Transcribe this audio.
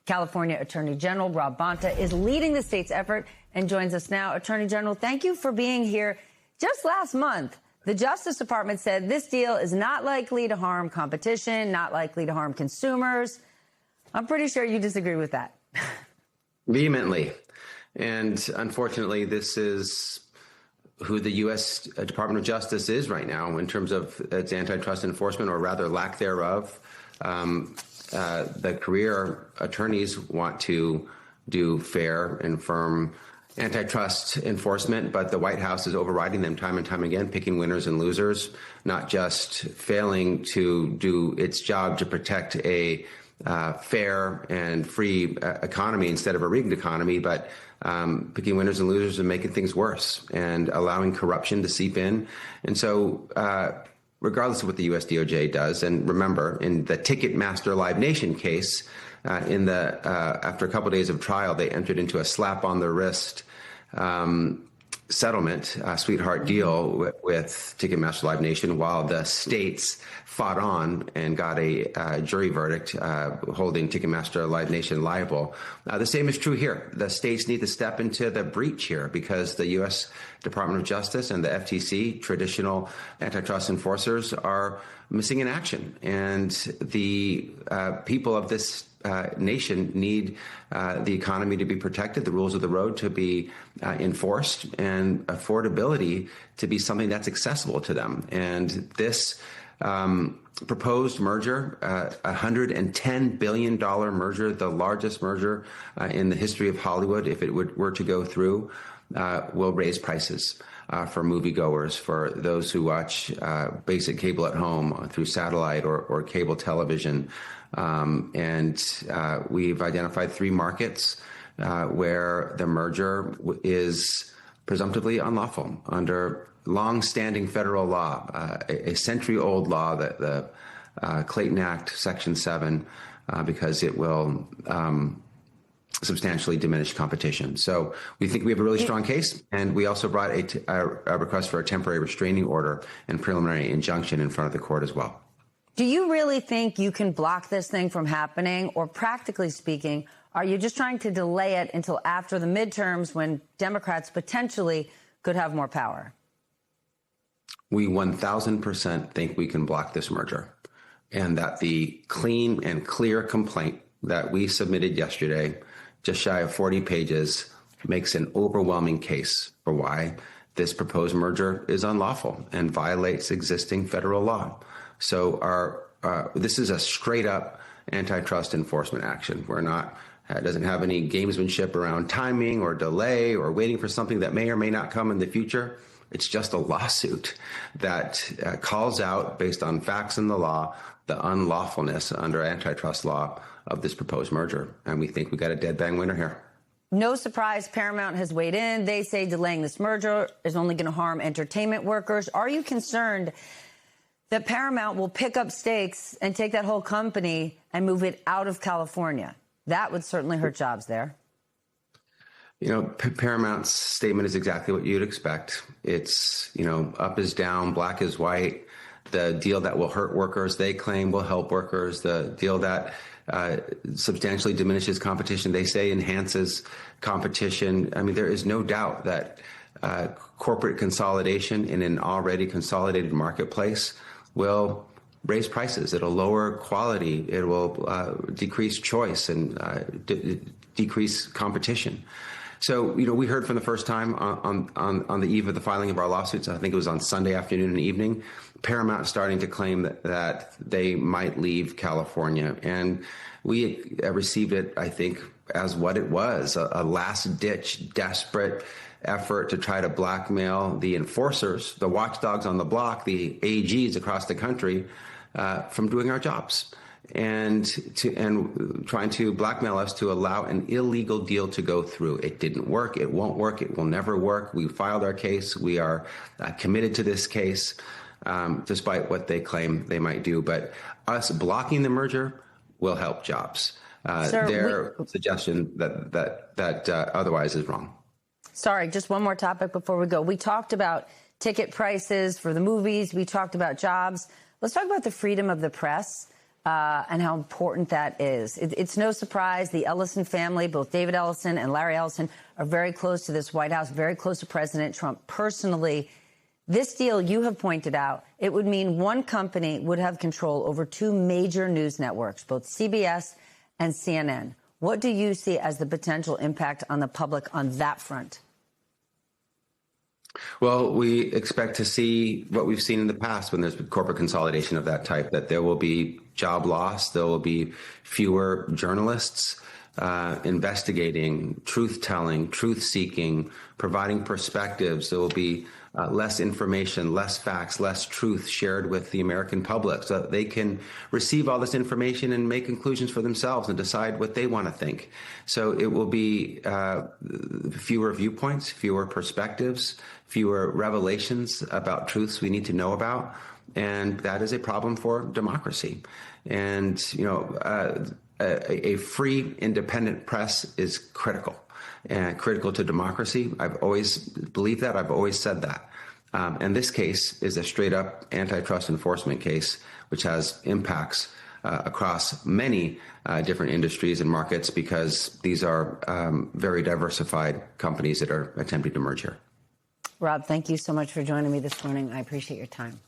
California Attorney General Rob Bonta is leading the state's effort and joins us now. Attorney General, thank you for being here. Just last month, the Justice Department said this deal is not likely to harm competition, not likely to harm consumers. I'm pretty sure you disagree with that. Vehemently. And unfortunately, this is who the U.S. Department of Justice is right now in terms of its antitrust enforcement, or rather lack thereof. The career attorneys want to do fair and firm antitrust enforcement, but the White House is overriding them time and time again, picking winners and losers, not just failing to do its job to protect a fair and free economy instead of a rigged economy, but picking winners and losers and making things worse and allowing corruption to seep in. And so regardless of what the US DOJ does, and remember, in the Ticketmaster Live Nation case, after a couple of days of trial, they entered into a slap on the wrist settlement, sweetheart deal with Ticketmaster Live Nation, while the states fought on and got a jury verdict holding Ticketmaster Live Nation liable. The same is true here. The states need to step into the breach here because the U.S. Department of Justice and the FTC, traditional antitrust enforcers, are missing in action. And the people of this nation need the economy to be protected, the rules of the road to be enforced, and affordability to be something that's accessible to them. And this proposed merger, $110 billion merger, the largest merger in the history of Hollywood, if it were to go through, will raise prices for moviegoers, for those who watch basic cable at home through satellite or cable television. We've identified 3 markets where the merger is presumptively unlawful under long-standing federal law, a century-old law, that the Clayton Act, Section 7, because it will substantially diminish competition. So we think we have a really strong case, and we also brought a request for a temporary restraining order and preliminary injunction in front of the court as well. Do you really think you can block this thing from happening, or practically speaking, are you just trying to delay it until after the midterms when Democrats potentially could have more power? We 1,000% think we can block this merger, and that the clean and clear complaint that we submitted yesterday, just shy of 40 pages, makes an overwhelming case for why this proposed merger is unlawful and violates existing federal law. So this is a straight up antitrust enforcement action. It doesn't have any gamesmanship around timing or delay or waiting for something that may or may not come in the future. It's just a lawsuit that calls out, based on facts in the law, the unlawfulness under antitrust law of this proposed merger. And we think we got a dead bang winner here. No surprise, Paramount has weighed in. They say delaying this merger is only going to harm entertainment workers. Are you concerned that Paramount will pick up stakes and take that whole company and move it out of California? That would certainly hurt jobs there. You know, Paramount's statement is exactly what you'd expect. It's, up is down, black is white. The deal that will hurt workers, they claim, will help workers. The deal that substantially diminishes competition, they say, enhances competition. I mean, there is no doubt that corporate consolidation in an already consolidated marketplace will raise prices. It'll lower quality. It will decrease choice and decrease competition. So, we heard from the first time on the eve of the filing of our lawsuits, I think it was on Sunday afternoon and evening, Paramount starting to claim that they might leave California. And we received it, I think, as what it was, a last-ditch, desperate effort to try to blackmail the enforcers, the watchdogs on the block, the AGs across the country, from doing our jobs. And trying to blackmail us to allow an illegal deal to go through. It didn't work. It won't work. It will never work. We filed our case. We are committed to this case, despite what they claim they might do. But us blocking the merger will help jobs. Their suggestion that otherwise is wrong. Sorry, just one more topic before we go. We talked about ticket prices for the movies. We talked about jobs. Let's talk about the freedom of the press. and how important that is. It's no surprise the Ellison family, both David Ellison and Larry Ellison, are very close to this White House, very close to President Trump personally. This deal, you have pointed out, it would mean one company would have control over two major news networks, both CBS and CNN. What do you see as the potential impact on the public on that front? Well, we expect to see what we've seen in the past when there's been corporate consolidation of that type, that there will be job loss, there will be fewer journalists investigating, truth-telling, truth-seeking, providing perspectives. There will be less information, less facts, less truth shared with the American public so that they can receive all this information and make conclusions for themselves and decide what they want to think. So it will be fewer viewpoints, fewer perspectives, fewer revelations about truths we need to know about. And that is a problem for democracy. And, a free, independent press is critical. And critical to democracy. I've always believed that. I've always said that. And this case is a straight up antitrust enforcement case, which has impacts across many different industries and markets, because these are very diversified companies that are attempting to merge here. Rob, thank you so much for joining me this morning. I appreciate your time.